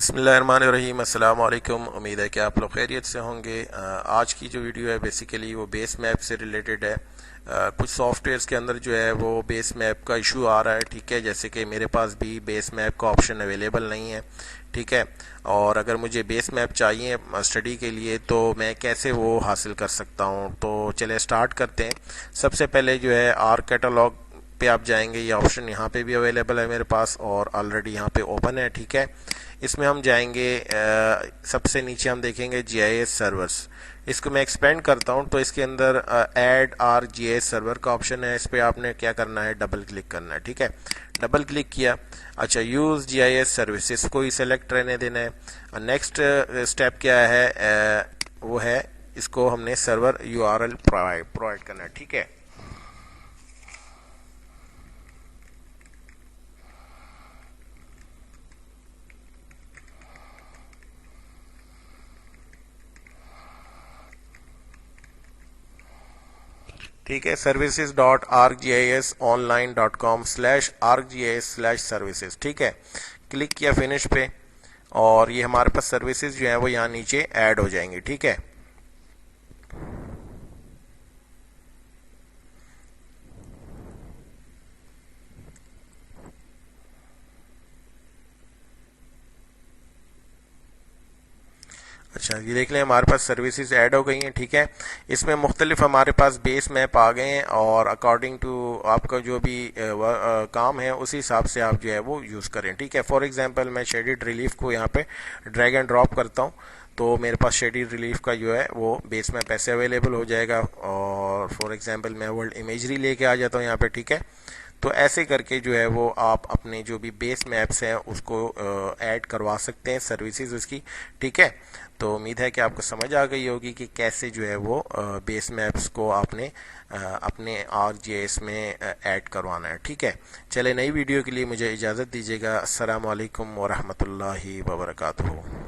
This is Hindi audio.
बिस्मिल्लाहिर्रहमानिर्रहीम। अस्सलाम वालेकुम। उम्मीद है कि आप लोग खैरियत से होंगे। आज की जो वीडियो है बेसिकली वो बेस मैप से रिलेटेड है। कुछ सॉफ्टवेयर्स के अंदर जो है वो बेस मैप का इशू आ रहा है, ठीक है। जैसे कि मेरे पास भी बेस मैप का ऑप्शन अवेलेबल नहीं है, ठीक है। और अगर मुझे बेस मैप चाहिए स्टडी के लिए तो मैं कैसे वो हासिल कर सकता हूँ, तो चले स्टार्ट करते हैं। सबसे पहले जो है आर कैटलॉग पे आप जाएंगे, ये ऑप्शन यहाँ पे भी अवेलेबल है मेरे पास और ऑलरेडी यहाँ पे ओपन है, ठीक है। इसमें हम जाएंगे, सबसे नीचे हम देखेंगे जीआईएस सर्वर्स। इसको मैं एक्सपेंड करता हूँ तो इसके अंदर ऐड आर जीआईएस सर्वर का ऑप्शन है। इस पर आपने क्या करना है, डबल क्लिक करना है, ठीक है। डबल क्लिक किया, अच्छा यूज़ जीआईएस सर्विसेज को ही सेलेक्ट रहने देना है। नेक्स्ट स्टेप क्या है, वो है इसको हमने सर्वर यूआरएल प्रोवाइड करना है, ठीक है। ठीक है, services dot arc G I S online dot com slash arc G I S slash services, ठीक है। क्लिक किया फिनिश पे और ये हमारे पास सर्विसेज जो है वो यहाँ नीचे ऐड हो जाएंगे, ठीक है। अच्छा, ये देख लें हमारे पास सर्विसेज ऐड हो गई हैं, ठीक है। इसमें मुख्तलिफ हमारे पास बेस मैप आ गए हैं और अकॉर्डिंग टू आपका जो भी काम है उसी हिसाब से आप जो है वो यूज़ करें, ठीक है। फॉर एग्जांपल मैं शेडिड रिलीफ को यहाँ पे ड्रैग एंड ड्रॉप करता हूँ तो मेरे पास शेडिड रिलीफ का जो है वो बेस मैप ऐसे अवेलेबल हो जाएगा। और फॉर एग्जांपल मैं वर्ल्ड इमेजरी लेके आ जाता हूँ यहाँ पे, ठीक है। तो ऐसे करके जो है वो आप अपने जो भी बेस मैप्स हैं उसको ऐड करवा सकते हैं, सर्विसेज उसकी, ठीक है। तो उम्मीद है कि आपको समझ आ गई होगी कि कैसे जो है वो बेस मैप्स को आपने अपने आरजीएस में ऐड करवाना है, ठीक है। चले, नई वीडियो के लिए मुझे इजाज़त दीजिएगा। अस्सलाम वालेकुम वरहमतुल्लाहि वबरकातुहू।